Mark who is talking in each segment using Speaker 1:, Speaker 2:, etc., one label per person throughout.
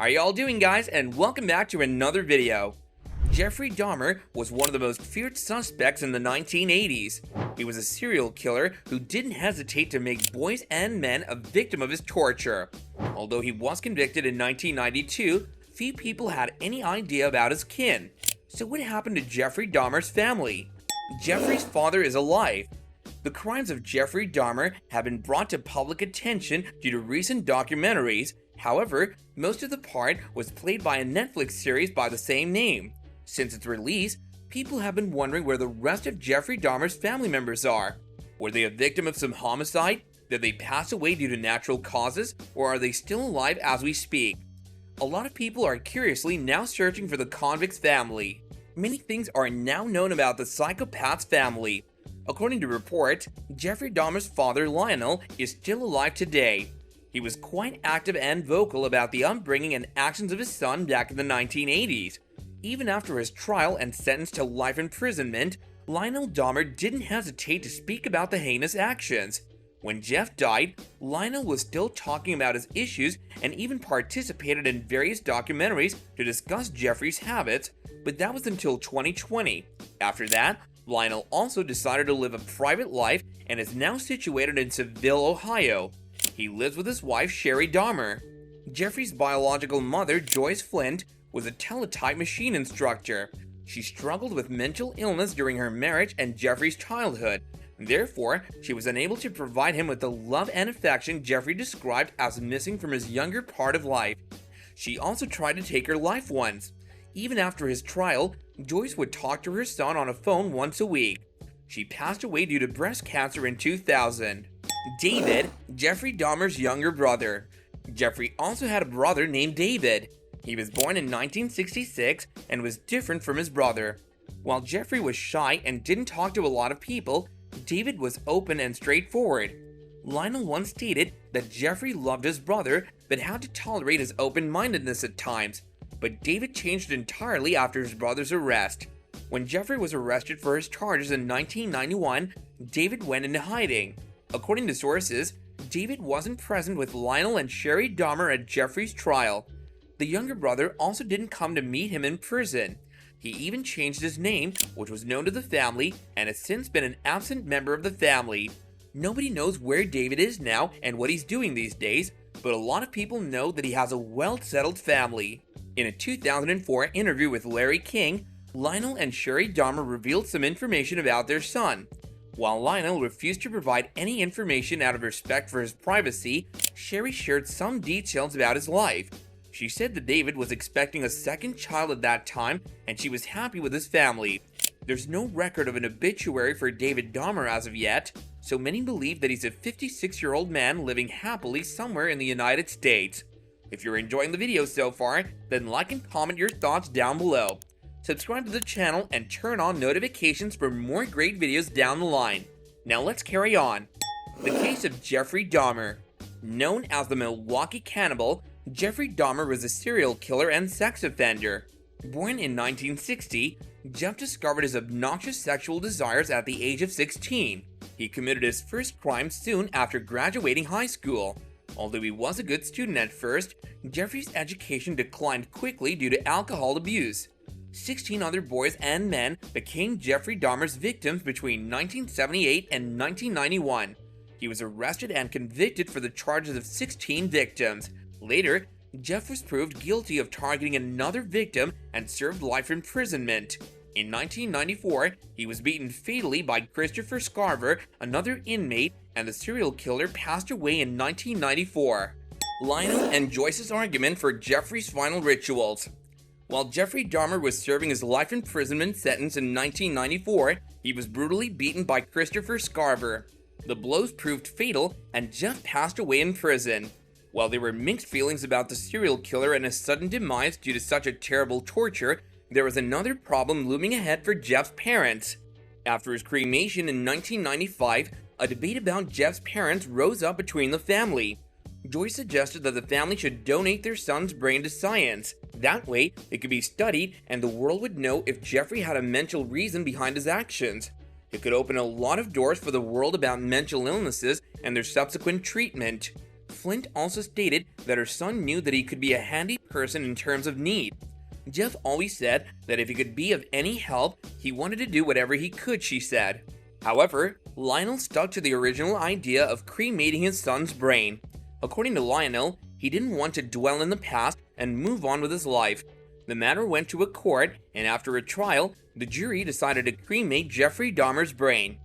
Speaker 1: How y'all doing, guys, and welcome back to another video. Jeffrey Dahmer was one of the most feared suspects in the 1980s. He was a serial killer who didn't hesitate to make boys and men a victim of his torture. Although he was convicted in 1992, few people had any idea about his kin. So what happened to Jeffrey Dahmer's family? Jeffrey's father is alive. The crimes of Jeffrey Dahmer have been brought to public attention due to recent documentaries. However, most of the part was played by a Netflix series by the same name. Since its release, people have been wondering where the rest of Jeffrey Dahmer's family members are. Were they a victim of some homicide? Did they pass away due to natural causes? Or are they still alive as we speak? A lot of people are curiously now searching for the convict's family. Many things are now known about the psychopath's family. According to reports, Jeffrey Dahmer's father, Lionel, is still alive today. He was quite active and vocal about the upbringing and actions of his son back in the 1980s. Even after his trial and sentence to life imprisonment, Lionel Dahmer didn't hesitate to speak about the heinous actions. When Jeff died, Lionel was still talking about his issues and even participated in various documentaries to discuss Jeffrey's habits, but that was until 2020. After that, Lionel also decided to live a private life and is now situated in Seville, Ohio. He lives with his wife, Sherry Dahmer. Jeffrey's biological mother, Joyce Flint, was a teletype machine instructor. She struggled with mental illness during her marriage and Jeffrey's childhood. Therefore, she was unable to provide him with the love and affection Jeffrey described as missing from his younger part of life. She also tried to take her life once. Even after his trial, Joyce would talk to her son on a phone once a week. She passed away due to breast cancer in 2000. David, Jeffrey Dahmer's younger brother. Jeffrey also had a brother named David. He was born in 1966 and was different from his brother. While Jeffrey was shy and didn't talk to a lot of people, David was open and straightforward. Lionel once stated that Jeffrey loved his brother but had to tolerate his open-mindedness at times. But David changed entirely after his brother's arrest. When Jeffrey was arrested for his charges in 1991, David went into hiding. According to sources, David wasn't present with Lionel and Sherry Dahmer at Jeffrey's trial. The younger brother also didn't come to meet him in prison. He even changed his name, which was known to the family, and has since been an absent member of the family. Nobody knows where David is now and what he's doing these days, but a lot of people know that he has a well-settled family. In a 2004 interview with Larry King, Lionel and Sherry Dahmer revealed some information about their son. While Lionel refused to provide any information out of respect for his privacy, Sherry shared some details about his life. She said that David was expecting a second child at that time and she was happy with his family. There's no record of an obituary for David Dahmer as of yet, so many believe that he's a 56-year-old man living happily somewhere in the United States. If you're enjoying the video so far, then like and comment your thoughts down below. Subscribe to the channel and turn on notifications for more great videos down the line. Now let's carry on. The case of Jeffrey Dahmer. Known as the Milwaukee Cannibal, Jeffrey Dahmer was a serial killer and sex offender. Born in 1960, Jeff discovered his obnoxious sexual desires at the age of 16. He committed his first crime soon after graduating high school. Although he was a good student at first, Jeffrey's education declined quickly due to alcohol abuse. 16 other boys and men became Jeffrey Dahmer's victims between 1978 and 1991. He was arrested and convicted for the charges of 16 victims. Later, Jeff was proved guilty of targeting another victim and served life imprisonment. In 1994, he was beaten fatally by Christopher Scarver, another inmate, and the serial killer passed away in 1994. Lionel and Joyce's argument for Jeffrey's final rituals. While Jeffrey Dahmer was serving his life imprisonment sentence in 1994, he was brutally beaten by Christopher Scarver. The blows proved fatal, and Jeff passed away in prison. While there were mixed feelings about the serial killer and his sudden demise due to such a terrible torture, there was another problem looming ahead for Jeff's parents. After his cremation in 1995, a debate about Jeff's parents rose up between the family. Joyce suggested that the family should donate their son's brain to science. That way, it could be studied and the world would know if Jeffrey had a mental reason behind his actions. It could open a lot of doors for the world about mental illnesses and their subsequent treatment. Flint also stated that her son knew that he could be a handy person in terms of need. Jeff always said that if he could be of any help, he wanted to do whatever he could, she said. However, Lionel stuck to the original idea of cremating his son's brain. According to Lionel, he didn't want to dwell in the past and move on with his life. The matter went to a court, and after a trial, the jury decided to cremate Jeffrey Dahmer's brain.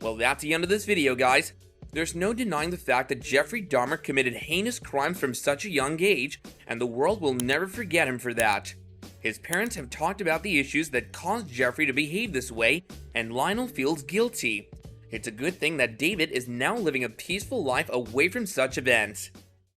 Speaker 1: Well, that's the end of this video, guys. There's no denying the fact that Jeffrey Dahmer committed heinous crimes from such a young age, and the world will never forget him for that. His parents have talked about the issues that caused Jeffrey to behave this way, and Lionel feels guilty. It's a good thing that David is now living a peaceful life away from such events.